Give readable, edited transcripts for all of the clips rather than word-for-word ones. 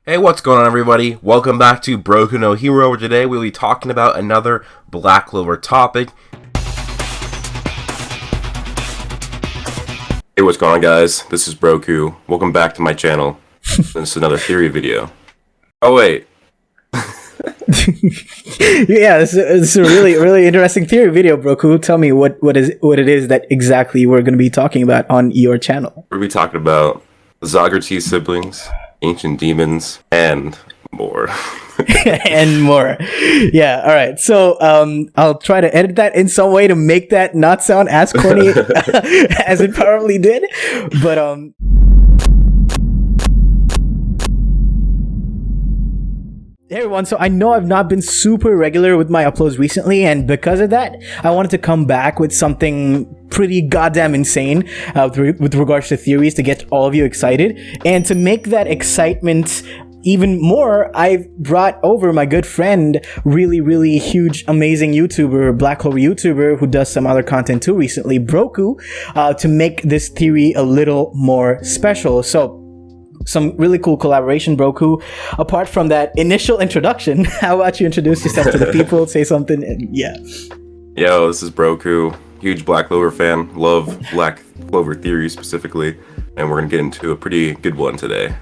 Hey, what's going on, everybody? Welcome back to Broku no Hero, where today we'll be talking about another Black Clover topic. Hey, what's going on, guys? This is Broku. Welcome back to my channel. This is another theory video. Oh, wait. Yeah, it's a really interesting theory video, Broku. Tell me what it is that exactly we're going to be talking about on your channel. We'll be talking about Zogratis siblings, ancient demons, and more. And more. Yeah, all right. So I'll try to edit that in some way to make that not sound as corny as it probably did. But Hey everyone, so I know I've not been super regular with my uploads recently, and because of that, I wanted to come back with something pretty goddamn insane with regards to theories to get all of you excited. And to make that excitement even more, I've brought over my good friend, really huge, amazing YouTuber, Black Clover YouTuber, who does some other content too recently, Broku, to make this theory a little more special. So, some really cool collaboration, Broku. Apart from that initial introduction, how about you introduce yourself to the people, say something, and yeah. Yo, this is Broku. Huge Black Clover fan. Love Black Clover theory specifically. And we're going to get into a pretty good one today.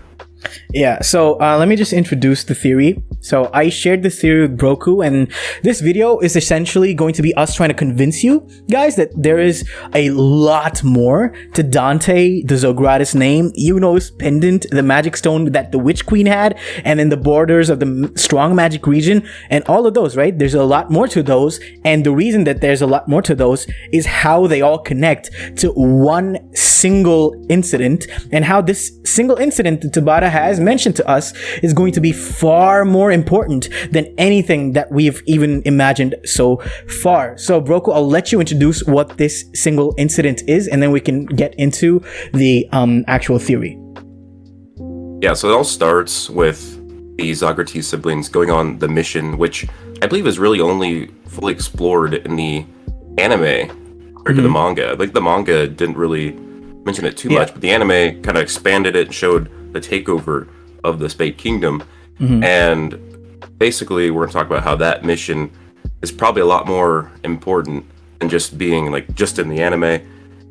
Yeah, so let me just introduce the theory. So I shared this theory with Broku, and this video is essentially going to be us trying to convince you guys that there is a lot more to Dante, the Zogratis name, Yuno's pendant, the magic stone that the Witch Queen had, and then the borders of the strong magic region, and all of those, right? There's a lot more to those, and the reason that there's a lot more to those is how they all connect to one single incident, and how this single incident that Tabata has mentioned to us is going to be far more important than anything that we've even imagined so far. So Broku, I'll let you introduce what this single incident is, and then we can get into the actual theory. Yeah, so it all starts with the Zogratis siblings going on the mission, which I believe is really only fully explored in the anime compared to the manga. Like, the manga didn't really mention it too much, but the anime kind of expanded it and showed the takeover of the Spade Kingdom. And basically we're going to talk about how that mission is probably a lot more important than just being like just in the anime.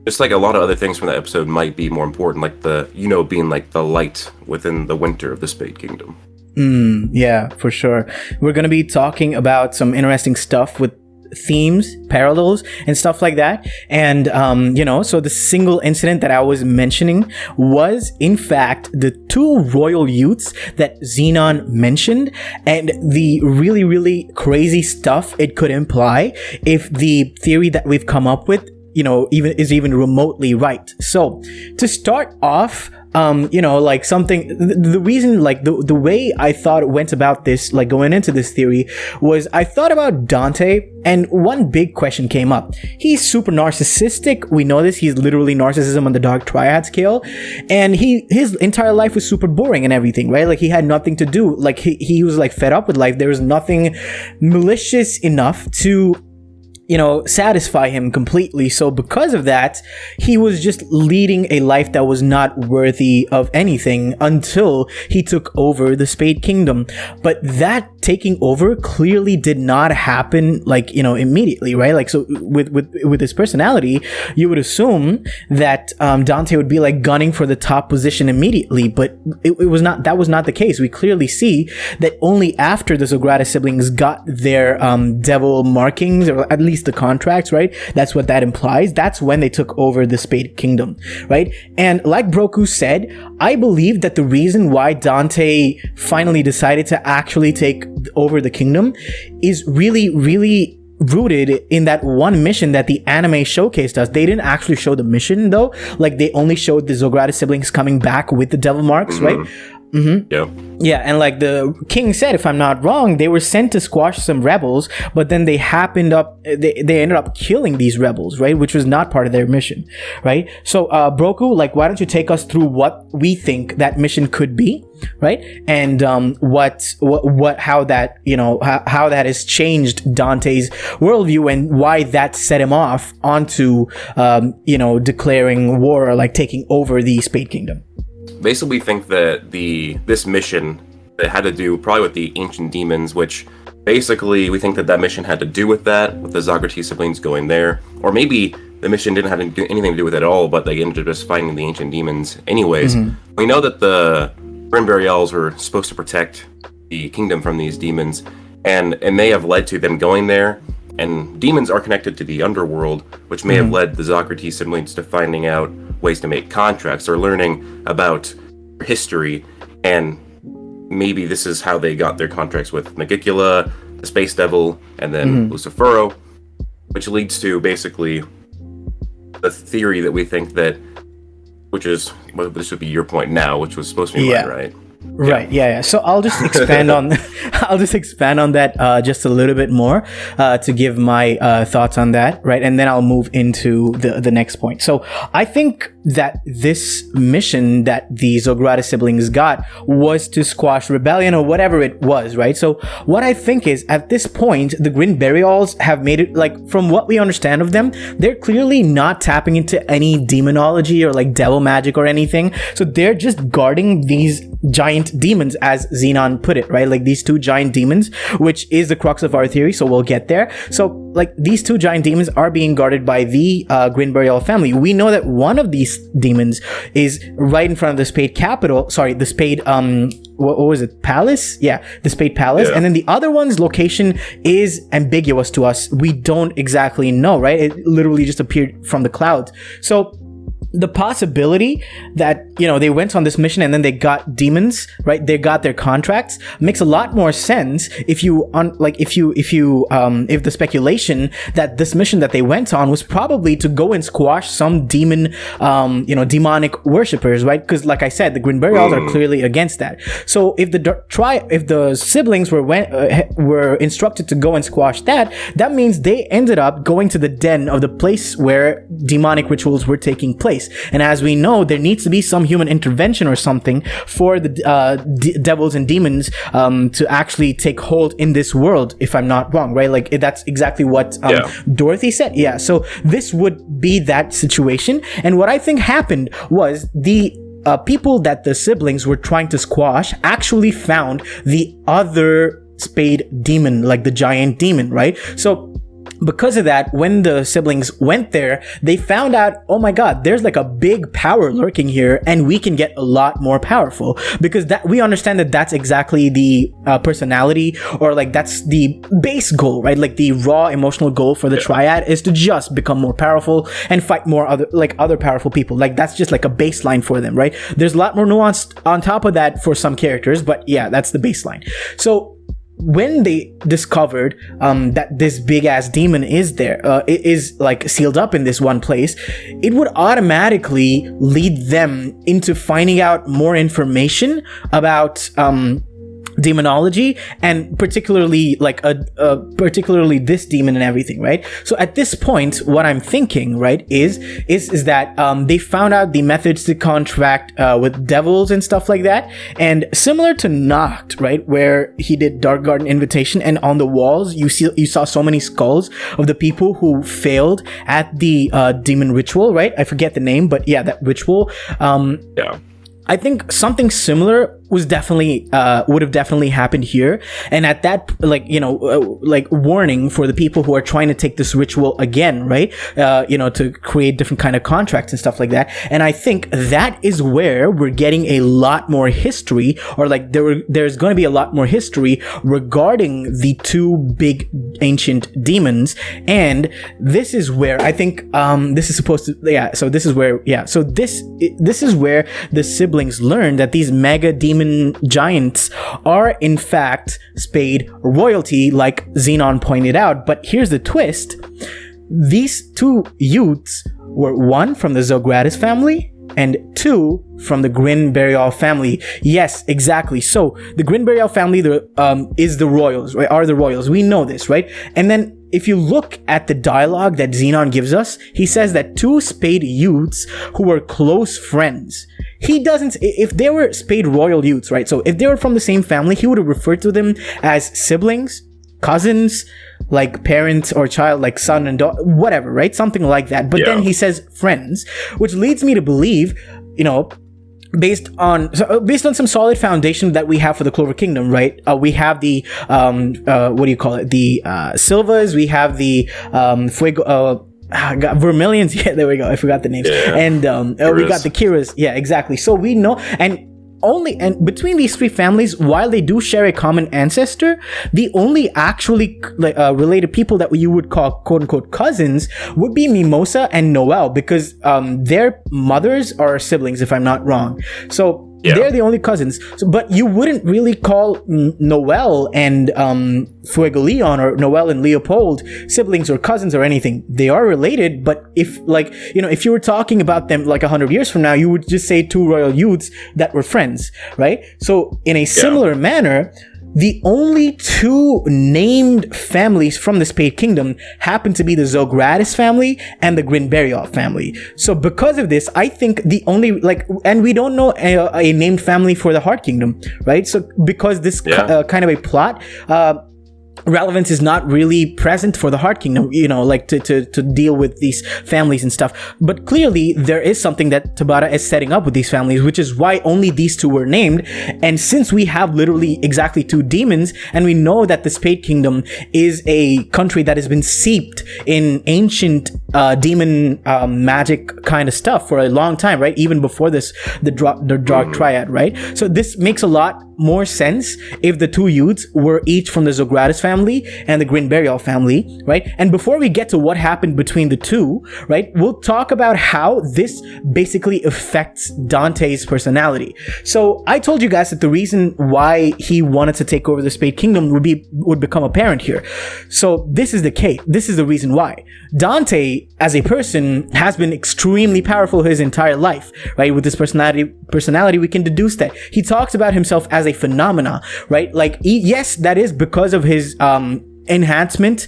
Just like a lot of other things from that episode might be more important, like the being like the light within the winter of the Spade Kingdom. Yeah, for sure. We're going to be talking about some interesting stuff with themes, parallels, and stuff like that. And so the single incident that I was mentioning was in fact the two royal youths that Xenon mentioned, and the really crazy stuff it could imply if the theory that we've come up with even remotely right. So to start off, the reason, like the way I thought it went about this, like going into this theory, was I thought about Dante, and one big question came up. He's super narcissistic. We know this. He's literally narcissism on the dark triad scale, and his entire life was super boring and everything, right? Like, he had nothing to do. Like, he was like fed up with life. There was nothing malicious enough to satisfy him completely. So because of that, he was just leading a life that was not worthy of anything until he took over the Spade Kingdom. But that taking over clearly did not happen immediately, right? Like, so with his personality, you would assume that Dante would be like gunning for the top position immediately, but it was not. That was not the case. We clearly see that only after the Zogratis siblings got their devil markings, or at least the contracts, right? That's what that implies. That's when they took over the Spade Kingdom, right? And like Broku said, I believe that the reason why Dante finally decided to actually take over the kingdom is really rooted in that one mission that the anime showcased us. They didn't actually show the mission though. Like, they only showed the Zogratis siblings coming back with the devil marks, right? Yeah, and like the king said, if I'm not wrong, they were sent to squash some rebels, but then they ended up killing these rebels, right? Which was not part of their mission, right? So Broku, like, why don't you take us through what we think that mission could be, right? And how that has changed Dante's worldview, and why that set him off onto declaring war, or like taking over the Spade Kingdom. Basically, we think that this mission that had to do probably with the ancient demons, which basically we think that mission had to do with that, with the Zogratis siblings going there. Or maybe the mission didn't have anything to do with it at all, but they ended up just fighting the ancient demons anyways. We know that the Grim were supposed to protect the kingdom from these demons, and it may have led to them going there. And demons are connected to the underworld, which may have led the Zogratis siblings to finding out ways to make contracts or learning about history. And maybe this is how they got their contracts with Nagicula, the Space Devil, and then Lucifero, which leads to basically the theory that we think that, which is, well, this would be your point now, which was supposed to be mine, right? Right. Yeah. So I'll just expand on that just a little bit more to give my thoughts on that, right? And then I'll move into the next point. So I think that this mission that the Zogratis siblings got was to squash rebellion or whatever it was, right? So what I think is, at this point, the Grin have made it, like, from what we understand of them, they're clearly not tapping into any demonology or like devil magic or anything. So they're just guarding these giant demons, as Xenon put it, right? Like these two giant demons, which is the crux of our theory. So we'll get there. So like these two giant demons are being guarded by the Grin family. We know that one of these demons is right in front of the Spade capital. Sorry, the Spade, what was it? Palace? Yeah, the Spade Palace. Yeah. And then the other one's location is ambiguous to us. We don't exactly know, right? It literally just appeared from the clouds. So the possibility that, you know, they went on this mission and then they got demons, right? They got their contracts, makes a lot more sense if the speculation that this mission that they went on was probably to go and squash some demon, demonic worshippers, right? Because like I said, the Grin are clearly against that. So if the siblings were instructed to go and squash that, that means they ended up going to the den of the place where demonic rituals were taking place. And as we know, there needs to be some human intervention or something for the devils and demons to actually take hold in this world, if I'm not wrong, right? Like that's exactly what Dorothy said. Yeah, so this would be that situation. And what I think happened was the people that the siblings were trying to squash actually found the other Spade demon, like the giant demon, right? So because of that, when the siblings went there, they found out, oh my god, there's like a big power lurking here and we can get a lot more powerful, because that we understand that that's exactly the personality, or like that's the base goal, right? Like the raw emotional goal for the triad is to just become more powerful and fight more other powerful people. Like that's just like a baseline for them, right? There's a lot more nuance on top of that for some characters, but yeah, that's the baseline. So when they discovered that this big ass demon is there, it is like sealed up in this one place, it would automatically lead them into finding out more information about demonology, and particularly like particularly this demon and everything, right? So at this point, what I'm thinking, right, is that they found out the methods to contract with devils and stuff like that, and similar to Nacht, right, where he did Dark Garden Invitation, and on the walls you saw so many skulls of the people who failed at the demon ritual, right? I forget the name, but yeah, that ritual. I think something similar would have definitely happened here. And at that, warning for the people who are trying to take this ritual again, right? To create different kind of contracts and stuff like that. And I think that is where we're getting a lot more history, or like there's going to be a lot more history regarding the two big ancient demons. And this is where I think, this is where the siblings learn that these mega demon giants are in fact Spade royalty, like Xenon pointed out. But here's the twist: these two youths were one from the Zogratis family and two from the Grin family. Yes, exactly. So the Grin family is the royals, right? Are the royals. We know this, right? And then if you look at the dialogue that Xenon gives us, he says that two Spade youths who were close friends. He doesn't, if they were Spade royal youths, right? So if they were from the same family, he would have referred to them as siblings, cousins, like parent or child, like son and daughter, whatever, right? Something like that. But then he says friends, which leads me to believe, based on some solid foundation that we have for the Clover Kingdom, right? We have the what do you call it? The Silvas. We have the Fuego. Vermilions. Yeah, there we go. I forgot the names. Yeah. And we got the Kiras. Yeah, exactly. So we know, and between these three families, while they do share a common ancestor, the only actually related people that you would call quote unquote cousins would be Mimosa and Noel, because their mothers are siblings, if I'm not wrong. So they're the only cousins. So, but you wouldn't really call Noel and Fuego Leon or Noel and Leopold siblings or cousins or anything. They are related, but if you were talking about them like 100 years from now, you would just say two royal youths that were friends, right? So in a similar manner, the only two named families from the Spade Kingdom happen to be the Zogratis family and the Grinberioff family. So because of this, I think the only, and we don't know a named family for the Heart Kingdom, right? So because this kind of a plot, relevance is not really present for the Heart Kingdom, to deal with these families and stuff. But clearly there is something that Tabata is setting up with these families, which is why only these two were named. And since we have literally exactly two demons, and we know that the Spade Kingdom is a country that has been seeped in ancient demon magic kind of stuff for a long time, right? Even before this, the Dark Triad, right? So this makes a lot more sense if the two youths were each from the Zogratis family and the Grinberioff family, right? And before we get to what happened between the two, right, we'll talk about how this basically affects Dante's personality. So I told you guys that the reason why he wanted to take over the Spade Kingdom would become apparent here. So this is the case. This is the reason why. Dante, as a person, has been extremely powerful his entire life, right? With his personality, we can deduce that. He talks about himself as a phenomena, right? Yes, that is because of his enhancement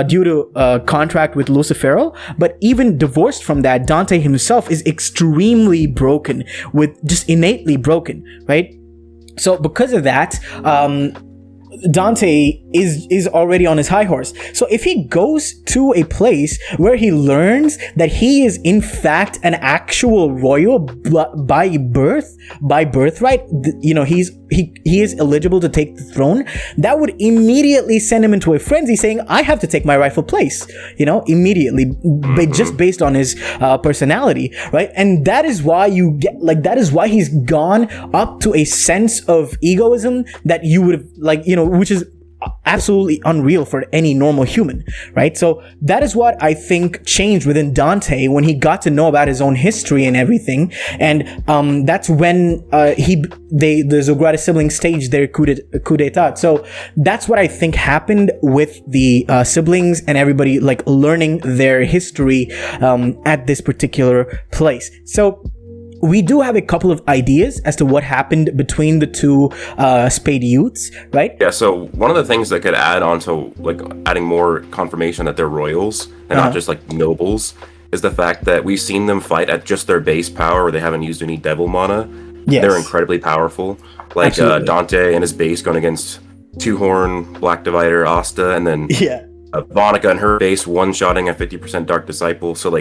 due to contract with Lucifero, but even divorced from that, Dante himself is extremely broken, with just innately broken, right? So because of that, Dante is already on his high horse. So if he goes to a place where he learns that he is in fact an actual royal by birthright, he is eligible to take the throne, that would immediately send him into a frenzy, saying, I have to take my rightful place, immediately, just based on his personality, right? And that is why that is why he's gone up to a sense of egoism that you would have, which is absolutely unreal for any normal human, right? So that is what I think changed within Dante when he got to know about his own history and everything. And that's when the Zogratis siblings staged their coup d'etat. So that's what I think happened with the siblings and everybody learning their history at this particular place. So we do have a couple of ideas as to what happened between the two Spade youths, right? Yeah, so one of the things that could add on to adding more confirmation that they're royals and not just nobles is the fact that we've seen them fight at just their base power, where they haven't used any devil mana. Yes. They're incredibly powerful. Dante and his base going against Two-Horn, Black Divider, Asta, and then Vonica and her base one-shotting a 50% Dark Disciple. So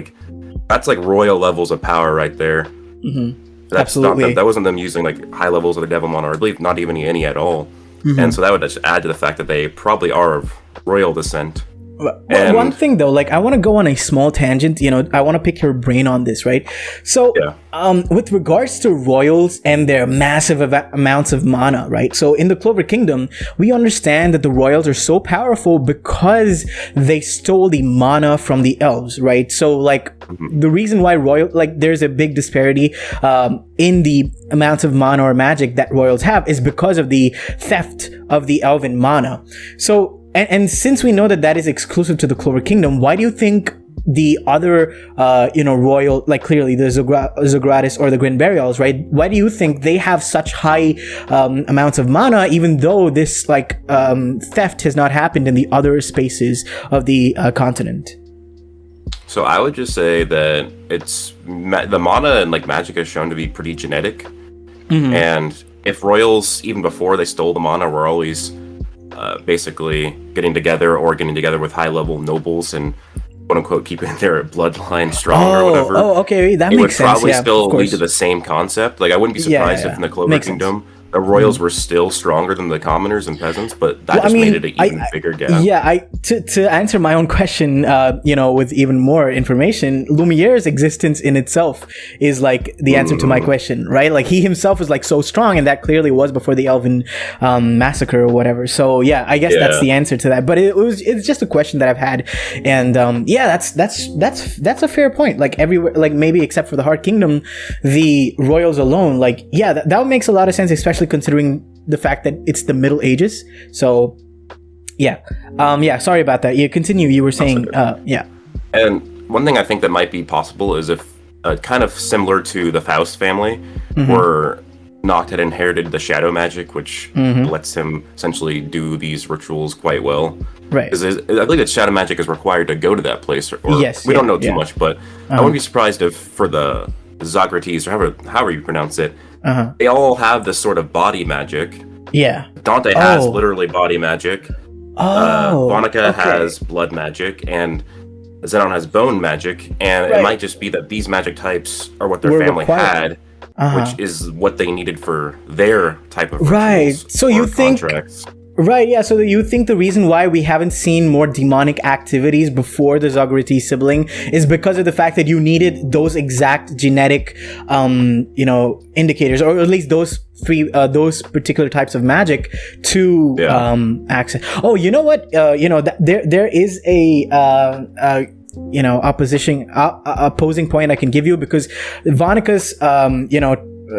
that's royal levels of power right there. Mm-hmm. Absolutely. That wasn't them using high levels of the devil mana, or I believe not even any at all. Mm-hmm. And so that would just add to the fact that they probably are of royal descent. Well, one thing though, I want to go on a small tangent. I want to pick your brain on this, right? So, with regards to royals and their massive amounts of mana, right? So, in the Clover Kingdom, we understand that the royals are so powerful because they stole the mana from the elves, right? So, the reason why there's a big disparity in the amounts of mana or magic that royals have is because of the theft of the elven mana. So. And since we know that is exclusive to the Clover Kingdom, why do you think the other, royal, clearly the Zogratis or the Grinberioffs, right? Why do you think they have such high amounts of mana, even though this theft has not happened in the other spaces of the continent? So I would just say that it's the mana and magic is shown to be pretty genetic, and if royals, even before they stole the mana, were always basically getting together with high-level nobles and quote unquote keeping their bloodline strong or whatever. Oh, okay, that it makes would sense. probably Yeah, still of lead course. to the same concept. Like I wouldn't be surprised if in the Clover Makes sense. Kingdom the royals were still stronger than the commoners and peasants, but that Well, just I mean, made it an even bigger gap. Yeah, to answer my own question, with even more information, Lumiere's existence in itself is like the answer to my question, right? Like he himself is like so strong, and that clearly was before the Elven massacre or whatever. So yeah, I guess that's the answer to that. But it's just a question that I've had, and that's a fair point. Like everywhere, like maybe except for the Heart Kingdom, the royals alone, like that makes a lot of sense, especially considering the fact that it's the Middle Ages. So sorry about that. You continue. You were saying And one thing I think that might be possible is if kind of similar to the Faust family, where Nacht had inherited the shadow magic, which lets him essentially do these rituals quite well. Right. Because I believe that shadow magic is required to go to that place, or Yes, we don't know too much, but I wouldn't be surprised if for the Zogratis, or however you pronounce it, they all have this sort of body magic. Yeah. Dante has literally body magic. Vonica has blood magic, and Zenon has bone magic, and it might just be that these magic types are what their family had, which is what they needed for their type of rituals So you think contracts. Right, yeah. So you think the reason why we haven't seen more demonic activities before the Zogratis sibling is because of the fact that you needed those exact genetic, indicators, or at least those particular types of magic to access. Oh, you know what? There is a opposing point I can give you, because Vonica's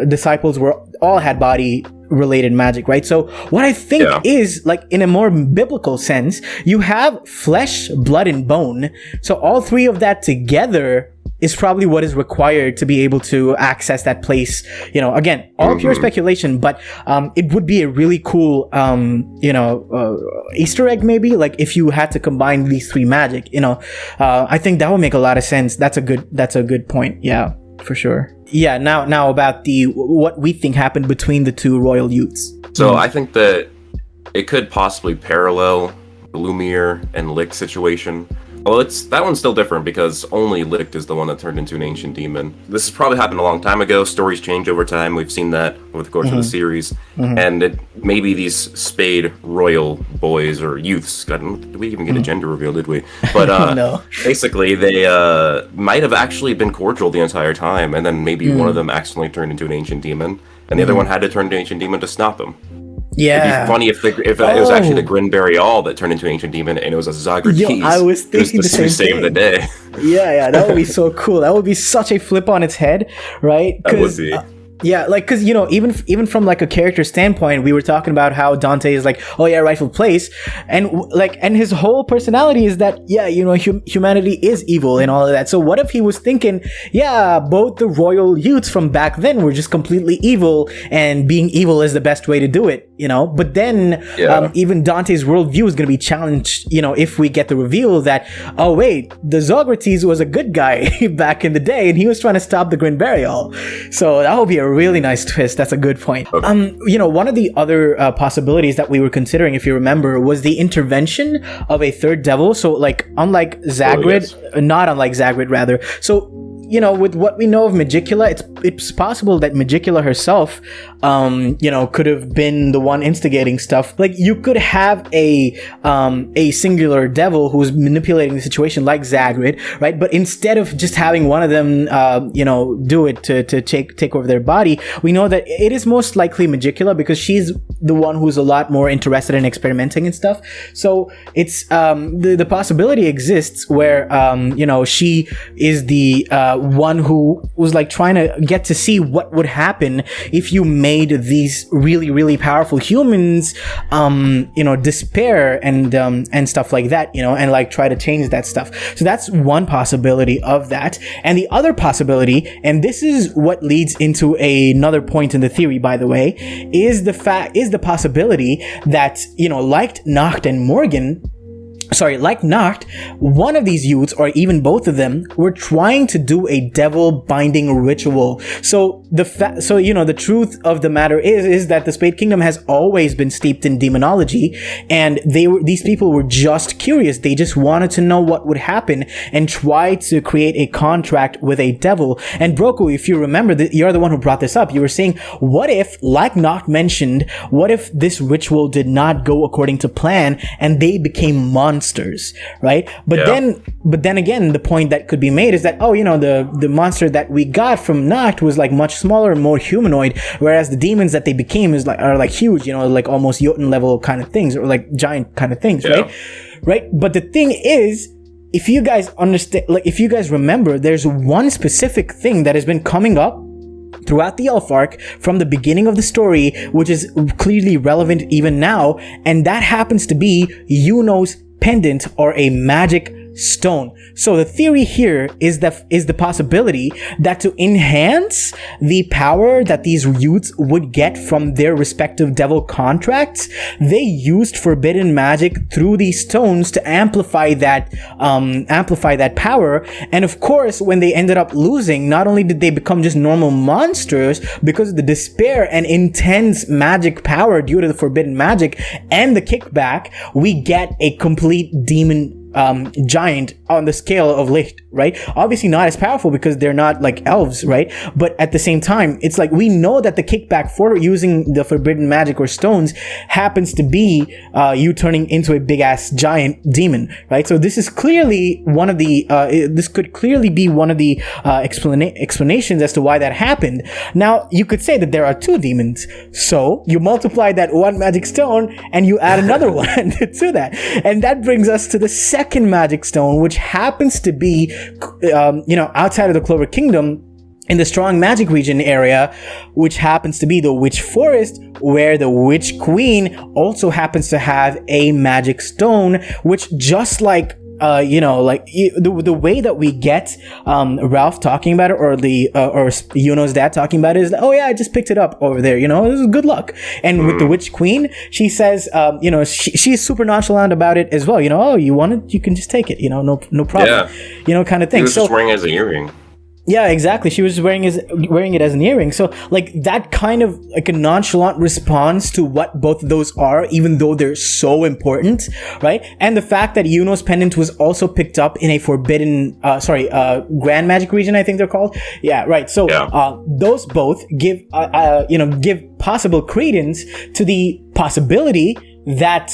disciples all had body related magic, right? So what I think is, like, in a more biblical sense, you have flesh, blood, and bone. So all three of that together is probably what is required to be able to access that place. Again, all pure speculation, but it would be a really cool Easter egg, maybe, like if you had to combine these three magic. I think that would make a lot of sense. That's a good point. Yeah, for sure. Yeah, now about what we think happened between the two royal youths. So I think that it could possibly parallel the Lumiere and Licht situation. Well, that one's still different because only Licht is the one that turned into an ancient demon. This has probably happened a long time ago. Stories change over time. We've seen that over the course of the series. And maybe these Spade royal boys or youths, did we even get a gender reveal, did we? But No. Basically, they might have actually been cordial the entire time, and then maybe one of them accidentally turned into an ancient demon, and the other one had to turn into an ancient demon to stop him. Yeah. It'd be funny if it was actually the Grinberry All that turned into an ancient demon, and it was a Zogratis. I was thinking the same save thing. the day. Yeah, that would be so cool. That would be such a flip on its head, right? That would be. Because even from like a character standpoint, we were talking about how Dante is like, oh yeah, rightful place, and his whole personality is that humanity is evil and all of that. So what if he was thinking, both the royal youths from back then were just completely evil, and being evil is the best way to do it, But then even Dante's worldview is going to be challenged, if we get the reveal that, oh wait, the Zogratis was a good guy back in the day, and he was trying to stop the Grinberry All. So that would be a really nice twist. That's a good point. Okay. One of the other possibilities that we were considering, if you remember, was the intervention of a third devil. So like, not unlike Zagrid, rather. So, with what we know of Magicula, it's possible that Magicula herself, could have been the one instigating stuff. Like, you could have a singular devil who's manipulating the situation, like Zagrid, right? But instead of just having one of them, do it to take over their body, we know that it is most likely Magicula, because she's the one who's a lot more interested in experimenting and stuff. So it's the possibility exists where she is the one who was like trying to get to see what would happen if you made these really, really powerful humans despair and stuff like that, and like try to change that stuff. So that's one possibility of that. And the other possibility, and this is what leads into another point in the theory, by the way, is the possibility that, like Nacht and Morgen, like Nacht, one of these youths, or even both of them, were trying to do a devil binding ritual. So the truth of the matter is that the Spade Kingdom has always been steeped in demonology, and these people were just curious. They just wanted to know what would happen and try to create a contract with a devil. And Broku, if you remember, you're the one who brought this up. You were saying, what if, like Nacht mentioned, what if this ritual did not go according to plan and they became monsters, right? But then again, the point that could be made is that, the monster that we got from Nacht was like much smaller and more humanoid, whereas the demons that they became are like huge, like almost Jotun level kind of things, or like giant kind of things, right? But the thing is, if you guys understand, like if you guys remember, there's one specific thing that has been coming up throughout the Elf arc from the beginning of the story, which is clearly relevant even now, and that happens to be Yuno's pendant, or a magic stone. So the theory here is the possibility that to enhance the power that these youths would get from their respective devil contracts, they used forbidden magic through these stones to amplify that power. And of course, when they ended up losing, not only did they become just normal monsters, because of the despair and intense magic power due to the forbidden magic and the kickback, we get a complete demon giant on the scale of Licht, right? Obviously not as powerful because they're not like elves, right? But at the same time, it's like we know that the kickback for using the forbidden magic or stones happens to be you turning into a big ass giant demon, right? So this is clearly one of the this could clearly be one of the explanations as to why that happened. Now you could say that there are two demons, so you multiply that one magic stone and you add another one to that, and that brings us to the second magic stone, which happens to be outside of the Clover Kingdom, in the strong magic region area, which happens to be the Witch Forest, where the Witch Queen also happens to have a magic stone, which just like the way that we get Ralph talking about it, or Yuno's dad talking about it, is oh yeah, I just picked it up over there, this is good luck. And with the Witch Queen, she says she's super nonchalant about it as well, oh, you want it, you can just take it, no problem, kind of thing. He was just wearing it as an earring. Yeah, exactly. She was wearing it as an earring. So, like, that kind of like a nonchalant response to what both of those are, even though they're so important, right? And the fact that Yuno's pendant was also picked up in a forbidden, grand magic region, I think they're called. Yeah, right. So, those both give possible credence to the possibility that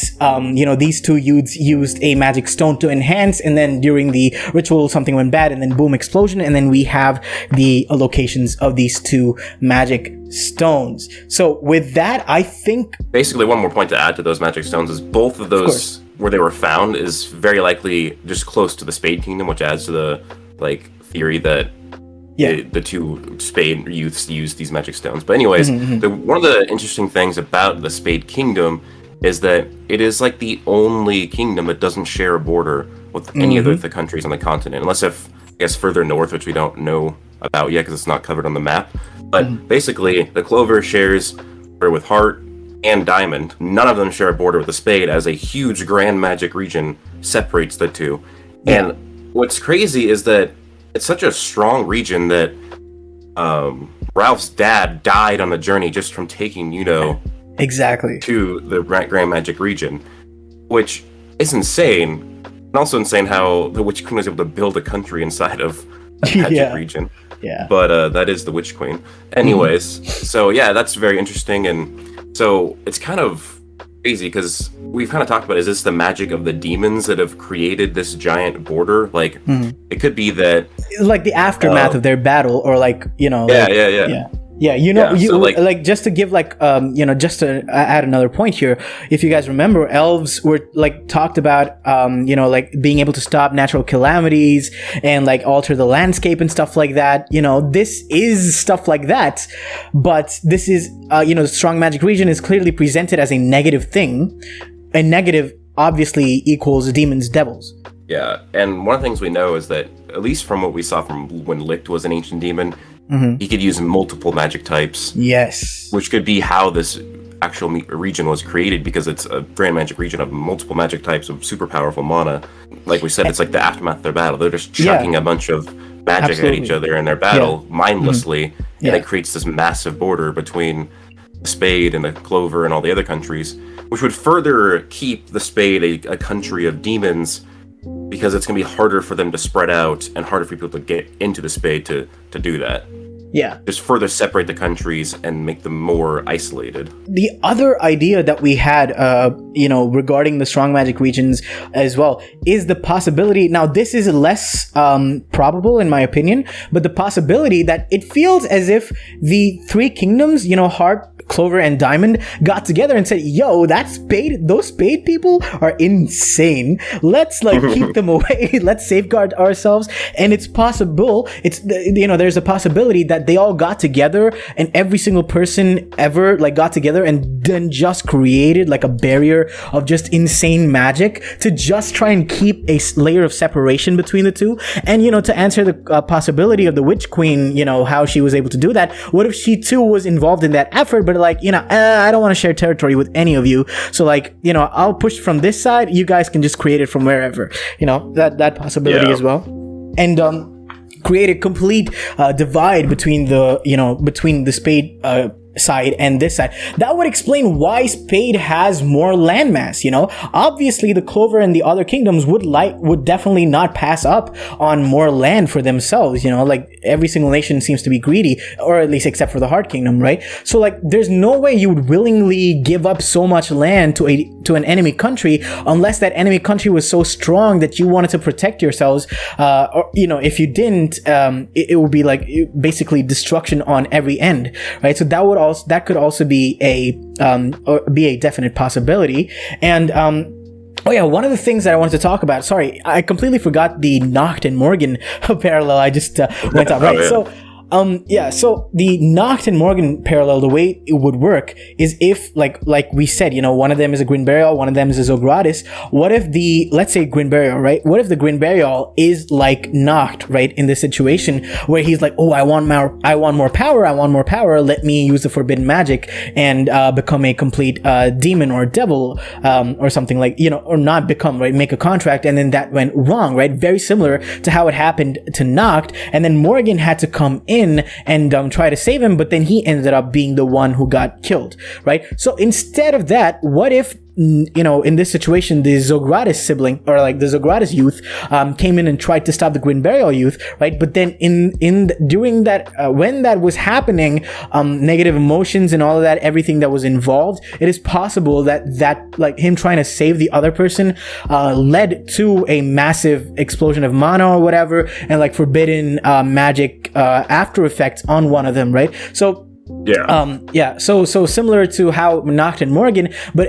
these two youths used a magic stone to enhance, and then during the ritual something went bad, and then boom, explosion, and then we have the locations of these two magic stones. So with that, I think basically one more point to add to those magic stones is both of those where they were found is very likely just close to the Spade Kingdom, which adds to the theory that the two Spade youths used these magic stones. But anyways, one of the interesting things about the Spade Kingdom is that it is like the only kingdom that doesn't share a border with any of the countries on the continent, unless further north, which we don't know about yet because it's not covered on the map. But basically, the Clover shares border with Heart and Diamond. None of them share a border with the Spade, as a huge grand magic region separates the two. And what's crazy is that it's such a strong region that Ralph's dad died on the journey just from taking exactly to the Grand Magic region, which is insane. And also insane how the Witch Queen was able to build a country inside of a magic region. Yeah. But that is the Witch Queen. Anyways, so yeah, that's very interesting. And so it's kind of crazy because we've kind of talked about, is this the magic of the demons that have created this giant border? Like, it could be that like the aftermath of their battle, or Yeah, just to give just to add another point here, if you guys remember, elves were talked about, being able to stop natural calamities and alter the landscape and stuff like that. This is stuff like that, but this is, the strong magic region is clearly presented as a negative thing, and negative obviously equals demons, devils. Yeah, and one of the things we know is that, at least from what we saw from when Licht was an ancient demon, he could use multiple magic types. Yes. Which could be how this actual region was created, because it's a grand magic region of multiple magic types of super powerful mana. Like we said, it's like the aftermath of their battle. They're just chucking a bunch of magic at each other in their battle mindlessly, and it creates this massive border between the Spade and the Clover and all the other countries, which would further keep the Spade a country of demons, because it's going to be harder for them to spread out and harder for people to get into the Spade to do that. Yeah. Just further separate the countries and make them more isolated. The other idea that we had, regarding the strong magic regions as well, is the possibility. Now, this is less probable in my opinion, but the possibility that it feels as if the three kingdoms, Heart, Clover, and Diamond, got together and said, yo, those Spade people are insane. Let's keep them away. Let's safeguard ourselves. And it's possible, there's a possibility that they all got together, and every single person ever got together and then just created a barrier of just insane magic to just try and keep a layer of separation between the two. And, to answer the possibility of the Witch Queen, how she was able to do that, what if she too was involved in that effort, but I don't want to share territory with any of you. So I'll push from this side. You guys can just create it from wherever, that possibility as well. And, create a complete divide between the Spade side and this side. That would explain why Spade has more landmass. Obviously the Clover and the other kingdoms would definitely not pass up on more land for themselves. Every single nation seems to be greedy, or at least except for the Heart Kingdom, right? So there's no way you would willingly give up so much land to an enemy country unless that enemy country was so strong that you wanted to protect yourselves. Or if you didn't, it would be basically destruction on every end, right? So that could also be a definite possibility. And one of the things that I wanted to talk about, sorry, I completely forgot the Nacht Morgen parallel. I just went up, right? So so the Nacht Morgen parallel, the way it would work is if, like we said, one of them is a Grinburial, one of them is a Zogratis. What if let's say Grinburial, right? What if the Grinburial is like Nacht, right? In this situation where he's like, oh, I want more power. Let me use the forbidden magic and become a complete demon or devil, or something or not become, right? Make a contract, and then that went wrong, right? Very similar to how it happened to Nacht, and then Morgan had to come in and try to save him, but then he ended up being the one who got killed, right? So instead of that, what if in this situation, the Zogratis sibling, or the Zogratis youth, came in and tried to stop the Grinburial youth, right? But then during that, when that was happening, negative emotions and all of that, everything that was involved, it is possible that him trying to save the other person, led to a massive explosion of mana or whatever, and forbidden, magic, after effects on one of them, right? So, so similar to how Nacht Morgen, but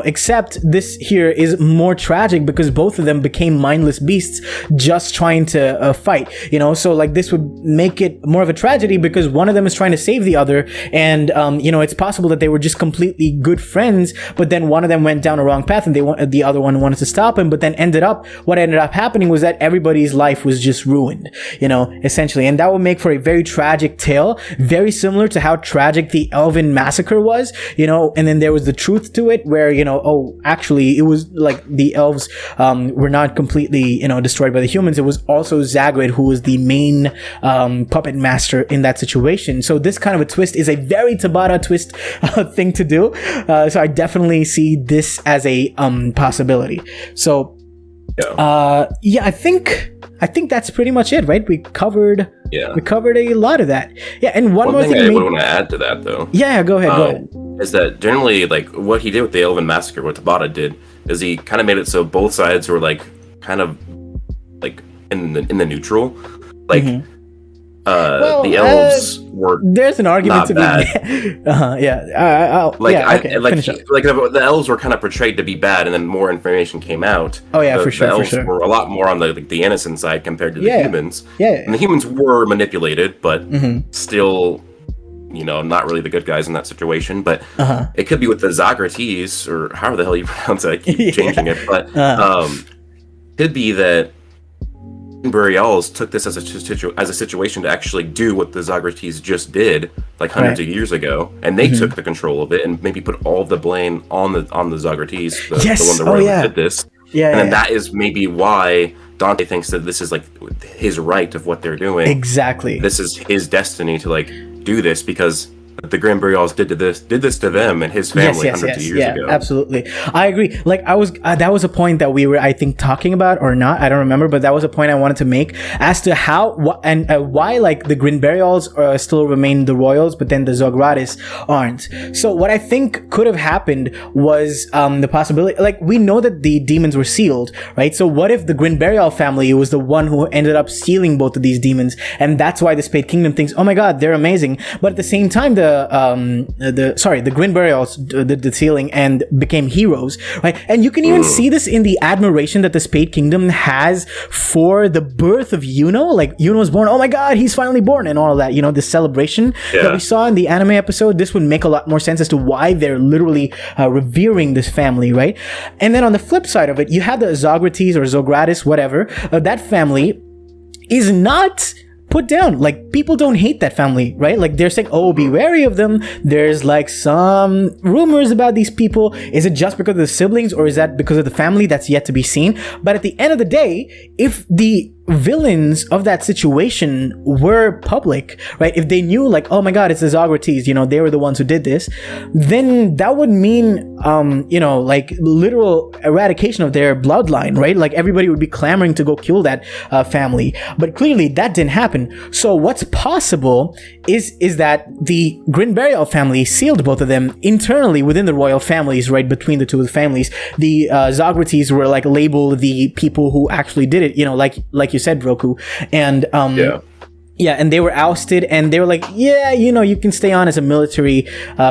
except this here is more tragic because both of them became mindless beasts just trying to fight, so this would make it more of a tragedy because one of them is trying to save the other, and it's possible that they were just completely good friends, but then one of them went down a wrong path and the other one wanted to stop him, but then what ended up happening was that everybody's life was just ruined, essentially, and that would make for a very tragic tale, very similar to how tragic the Elven massacre was, and then there was the truth to it where, actually it was the elves were not completely, destroyed by the humans. It was also Zagrid who was the main puppet master in that situation. So this kind of a twist is a very Tabata twist thing to do. So I definitely see this as a possibility. So I think that's pretty much it, right? We covered a lot of that. Yeah, and one more thing I would want to add to that, though. Yeah, go ahead. Is that generally what he did with the Elven Massacre, what Tabata did, is he kind of made it so both sides were kind of in the neutral, the elves were. There's an argument to be made. The elves were kind of portrayed to be bad, and then more information came out. Oh yeah, for sure. The elves were a lot more on the innocent side compared to the humans. Yeah, and the humans were manipulated, but still, not really the good guys in that situation. But it could be with the Zogratis, or however the hell you pronounce it. I keep changing it, but could be that Borealis took this as a situation to actually do what the Zogratis just did, like hundreds of years ago, and they took the control of it and maybe put all the blame on the Zogratis, the one that really did this. And then that is maybe why Dante thinks that this is like his right of what they're doing. Exactly. This is his destiny to like do this because the Grand Borealis did this to them and his family hundreds of years ago. Absolutely. I agree. Like I was, that was a point that we were, I think, talking about or not. I don't remember, but that was a point I wanted to make as to how why like the Grand Borealis still remain the royals, but then the Zogratis aren't. So what I think could have happened was the possibility, like we know that the demons were sealed, right? So what if the Grand Boreal family was the one who ended up sealing both of these demons, and that's why the Spade Kingdom thinks, oh my God, they're amazing, but at the same time the Grand Boreals did the sealing and became heroes, right? And you can even see this in the admiration that the Spade Kingdom has for the birth of Yuno. Like Yuno was born, oh my God, he's finally born, and all of that. You know, the celebration that we saw in the anime episode. This would make a lot more sense as to why they're literally revering this family, right? And then on the flip side of it, you have the Zogratis or Zogratis, whatever. That family is not put down. Like people don't hate that family, right? Like they're saying, oh, be wary of them. There's like some rumors about these people. Is it just because of the siblings, or is that because of the family? That's yet to be seen. But at the end of the day, if the villains of that situation were public, right? If they knew like, oh my God, it's the Zogratis, you know, they were the ones who did this, then that would mean, you know, like literal eradication of their bloodline, right? Like everybody would be clamoring to go kill that family. But clearly that didn't happen. So what's possible is that the Grand Boreal family sealed both of them internally within the royal families, right? Between the two families, the Zogratis were like labeled the people who actually did it, you know, like you said, Broku, and and they were ousted, and they were like, yeah, you know, you can stay on as a military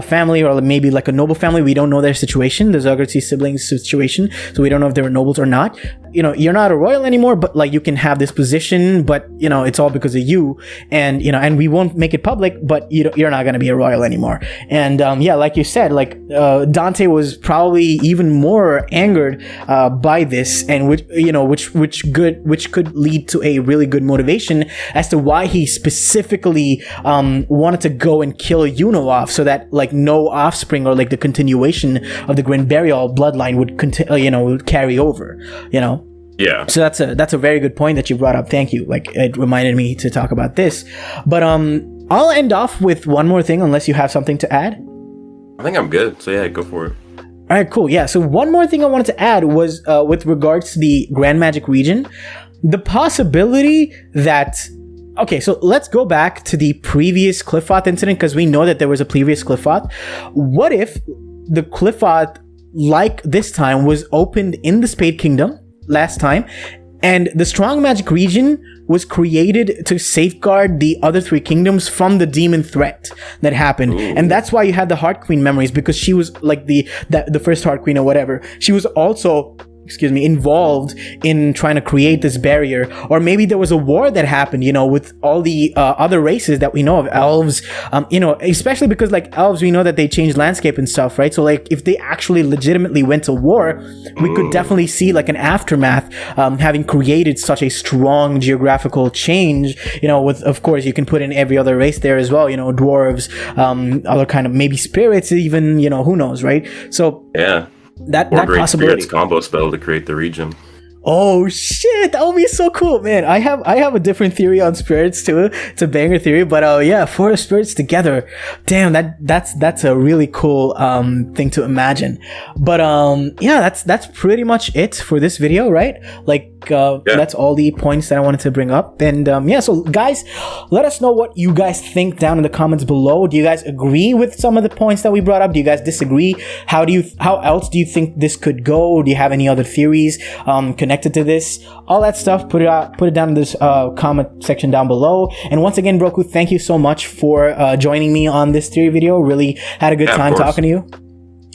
family, or maybe like a noble family. We don't know their situation, the Zogratis siblings situation, so we don't know if they were nobles or not. You know, you're not a royal anymore, but like you can have this position, but you know, it's all because of you, and you know, and we won't make it public, but you're not going to be a royal anymore. And like you said, like Dante was probably even more angered by this, and which could lead to a really good motivation as to why he specifically wanted to go and kill Yuno off, so that like no offspring or like the continuation of the Grand Boreal bloodline would carry over, you know. Yeah. So that's a very good point that you brought up. Thank you. Like it reminded me to talk about this. But I'll end off with one more thing, unless you have something to add. I think I'm good. So yeah, go for it. All right, cool. Yeah. So one more thing I wanted to add was with regards to the Grand Magic region, the possibility that. Okay, so let's go back to the previous Qliphoth incident, because we know that there was a previous Qliphoth. What if the Qliphoth, like this time, was opened in the Spade Kingdom last time, and the Strong Magic region was created to safeguard the other three kingdoms from the demon threat that happened? Ooh. And that's why you had the Heart Queen memories, because she was like the first Heart Queen or whatever. She was also involved in trying to create this barrier. Or maybe there was a war that happened, you know, with all the other races that we know of, elves, you know, especially because like elves, we know that they change landscape and stuff, right? So like if they actually legitimately went to war, we could definitely see like an aftermath, having created such a strong geographical change, you know, with, of course, you can put in every other race there as well, you know, dwarves, other kind of maybe spirits even, you know, who knows, right? So yeah. That possibility. Spirits combo spell to create the region. Oh shit, that would be so cool, man. I have a different theory on spirits too. It's a banger theory, but yeah, 4 spirits together. Damn, that's a really cool thing to imagine. But yeah, that's pretty much it for this video, right? Like that's all the points that I wanted to bring up. And yeah, so guys, let us know what you guys think down in the comments below. Do you guys agree with some of the points that we brought up? Do you guys disagree? How else do you think this could go? Do you have any other theories connected to this? All that stuff, put it down in this comment section down below. And once again, Broku, thank you so much for joining me on this theory video. Really had a good time talking to you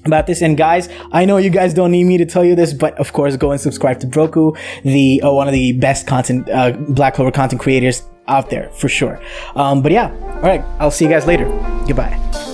about this. And guys, I know you guys don't need me to tell you this, but of course, go and subscribe to Broku, the one of the best content Black Clover content creators out there for sure. But yeah, all right, I'll see you guys later. Goodbye.